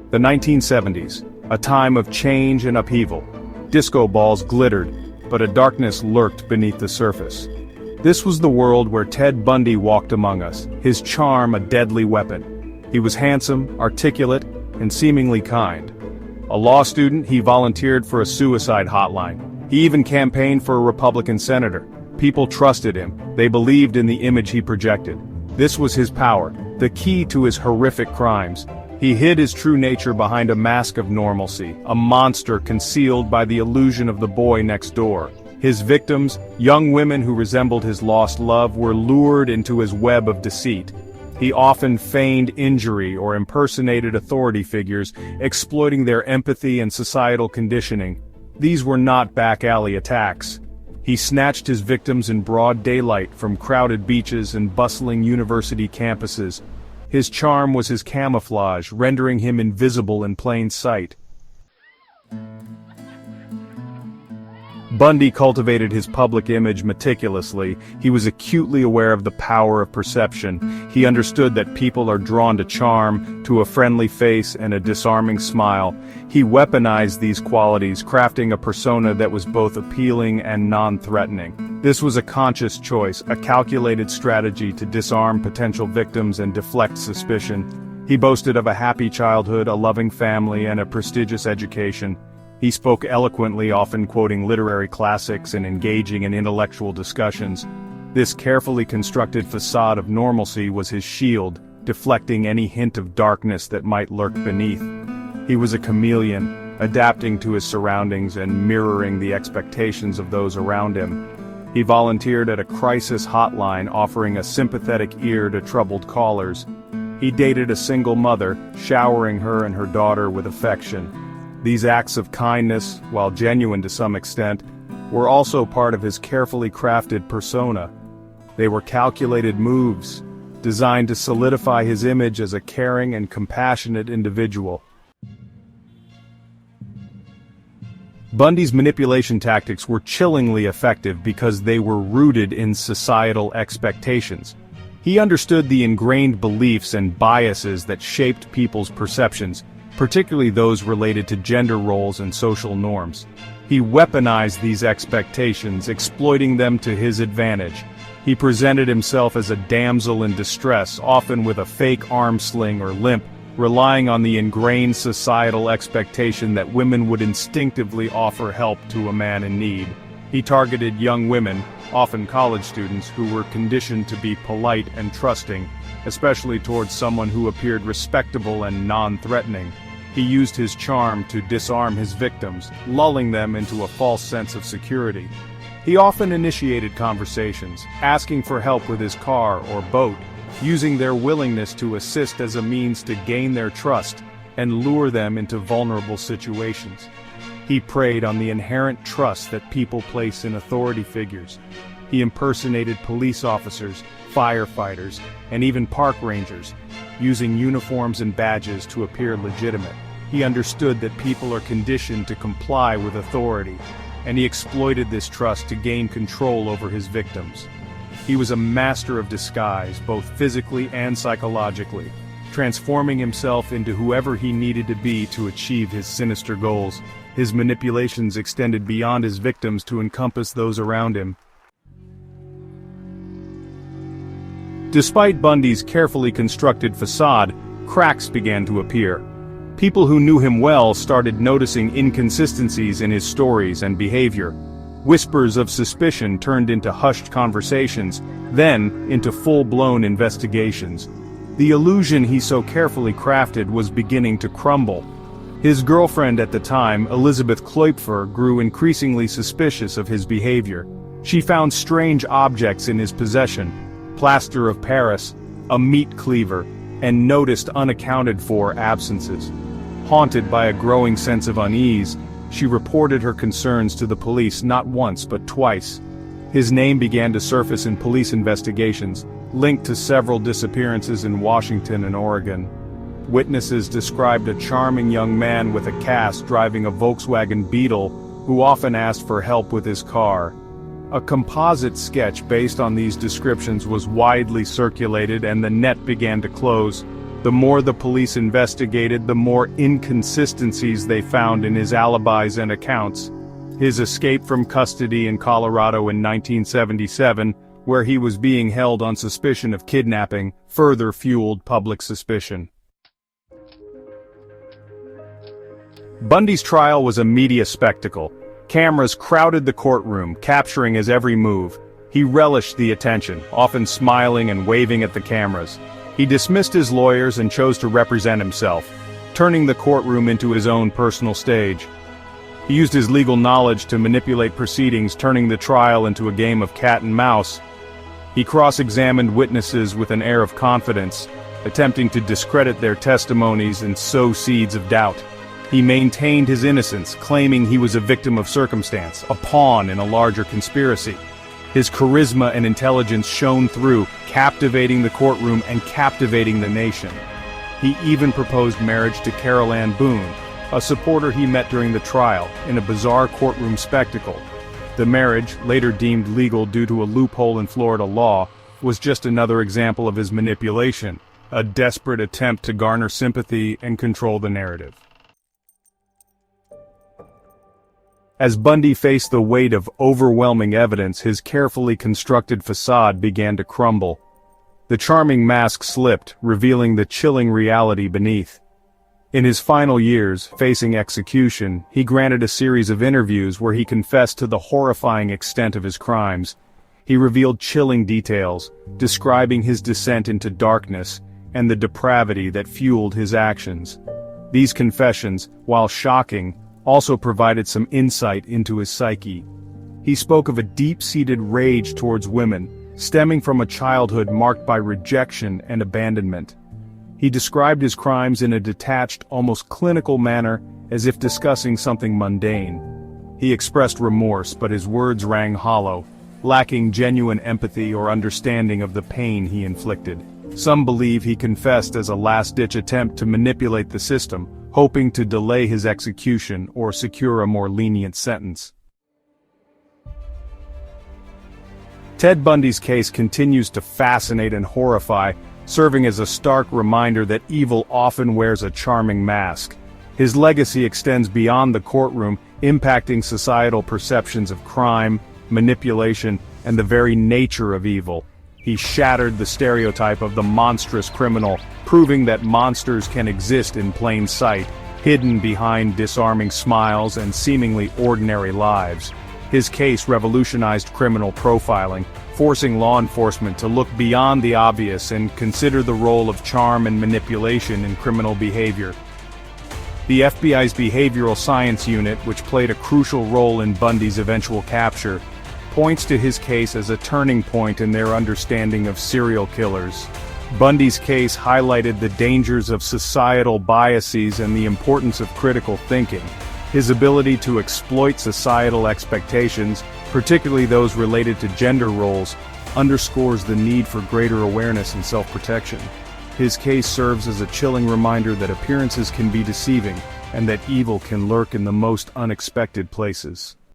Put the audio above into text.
The 1970s, a time of change and upheaval. Disco balls glittered, but a darkness lurked beneath the surface. This was the world where Ted Bundy walked among us, his charm a deadly weapon. He was handsome, articulate, and seemingly kind. A law student, he volunteered for a suicide hotline. He even campaigned for a Republican senator. People trusted him. They believed in the image he projected. This was his power, the key to his horrific crimes. He hid his true nature behind a mask of normalcy, a monster concealed by the illusion of the boy next door. His victims, young women who resembled his lost love, were lured into his web of deceit. He often feigned injury or impersonated authority figures, exploiting their empathy and societal conditioning. These were not back-alley attacks. He snatched his victims in broad daylight from crowded beaches and bustling university campuses. His charm was his camouflage, rendering him invisible in plain sight. Bundy cultivated his public image meticulously. He was acutely aware of the power of perception. He understood that people are drawn to charm, to a friendly face and a disarming smile. He weaponized these qualities, crafting a persona that was both appealing and non-threatening. This was a conscious choice, a calculated strategy to disarm potential victims and deflect suspicion. He boasted of a happy childhood, a loving family, and a prestigious education. He spoke eloquently, often quoting literary classics and engaging in intellectual discussions. This carefully constructed facade of normalcy was his shield, deflecting any hint of darkness that might lurk beneath. He was a chameleon, adapting to his surroundings and mirroring the expectations of those around him. He volunteered at a crisis hotline, offering a sympathetic ear to troubled callers. He dated a single mother, showering her and her daughter with affection. These acts of kindness, while genuine to some extent, were also part of his carefully crafted persona. They were calculated moves, designed to solidify his image as a caring and compassionate individual. Bundy's manipulation tactics were chillingly effective because they were rooted in societal expectations. He understood the ingrained beliefs and biases that shaped people's perceptions, particularly those related to gender roles and social norms. He weaponized these expectations, exploiting them to his advantage. He presented himself as a damsel in distress, often with a fake arm sling or limp, relying on the ingrained societal expectation that women would instinctively offer help to a man in need. He targeted young women, often college students, who were conditioned to be polite and trusting, especially towards someone who appeared respectable and non-threatening. He used his charm to disarm his victims, lulling them into a false sense of security. He often initiated conversations, asking for help with his car or boat, using their willingness to assist as a means to gain their trust and lure them into vulnerable situations. He preyed on the inherent trust that people place in authority figures. He impersonated police officers, firefighters, and even park rangers, using uniforms and badges to appear legitimate. He understood that people are conditioned to comply with authority, and he exploited this trust to gain control over his victims. He was a master of disguise, both physically and psychologically, transforming himself into whoever he needed to be to achieve his sinister goals. His manipulations extended beyond his victims to encompass those around him. Despite Bundy's carefully constructed facade, cracks began to appear. People who knew him well started noticing inconsistencies in his stories and behavior. Whispers of suspicion turned into hushed conversations, then into full-blown investigations. The illusion he so carefully crafted was beginning to crumble. His girlfriend at the time, Elizabeth Kloipfer, grew increasingly suspicious of his behavior. She found strange objects in his possession, plaster of Paris, a meat cleaver, and noticed unaccounted-for absences. Haunted by a growing sense of unease, she reported her concerns to the police not once but twice. His name began to surface in police investigations, linked to several disappearances in Washington and Oregon. Witnesses described a charming young man with a cast driving a Volkswagen Beetle, who often asked for help with his car. A composite sketch based on these descriptions was widely circulated, and the net began to close. The more the police investigated, the more inconsistencies they found in his alibis and accounts. His escape from custody in Colorado in 1977, where he was being held on suspicion of kidnapping, further fueled public suspicion. Bundy's trial was a media spectacle. Cameras crowded the courtroom, capturing his every move. He relished the attention, often smiling and waving at the cameras. He dismissed his lawyers and chose to represent himself, turning the courtroom into his own personal stage. He used his legal knowledge to manipulate proceedings, turning the trial into a game of cat and mouse. He cross-examined witnesses with an air of confidence, attempting to discredit their testimonies and sow seeds of doubt. He maintained his innocence, claiming he was a victim of circumstance, a pawn in a larger conspiracy. His charisma and intelligence shone through, captivating the courtroom and captivating the nation. He even proposed marriage to Carol Ann Boone, a supporter he met during the trial, in a bizarre courtroom spectacle. The marriage, later deemed legal due to a loophole in Florida law, was just another example of his manipulation, a desperate attempt to garner sympathy and control the narrative. As Bundy faced the weight of overwhelming evidence, his carefully constructed facade began to crumble. The charming mask slipped, revealing the chilling reality beneath. In his final years, facing execution, he granted a series of interviews where he confessed to the horrifying extent of his crimes. He revealed chilling details, describing his descent into darkness and the depravity that fueled his actions. These confessions, while shocking, also provided some insight into his psyche. He spoke of a deep-seated rage towards women, stemming from a childhood marked by rejection and abandonment. He described his crimes in a detached, almost clinical manner, as if discussing something mundane. He expressed remorse, but his words rang hollow, lacking genuine empathy or understanding of the pain he inflicted. Some believe he confessed as a last-ditch attempt to manipulate the system, hoping to delay his execution or secure a more lenient sentence. Ted Bundy's case continues to fascinate and horrify, serving as a stark reminder that evil often wears a charming mask. His legacy extends beyond the courtroom, impacting societal perceptions of crime, manipulation, and the very nature of evil. He shattered the stereotype of the monstrous criminal, proving that monsters can exist in plain sight, hidden behind disarming smiles and seemingly ordinary lives. His case revolutionized criminal profiling, forcing law enforcement to look beyond the obvious and consider the role of charm and manipulation in criminal behavior. The FBI's Behavioral Science Unit, which played a crucial role in Bundy's eventual capture, points to his case as a turning point in their understanding of serial killers. Bundy's case highlighted the dangers of societal biases and the importance of critical thinking. His ability to exploit societal expectations, particularly those related to gender roles, underscores the need for greater awareness and self-protection. His case serves as a chilling reminder that appearances can be deceiving, and that evil can lurk in the most unexpected places.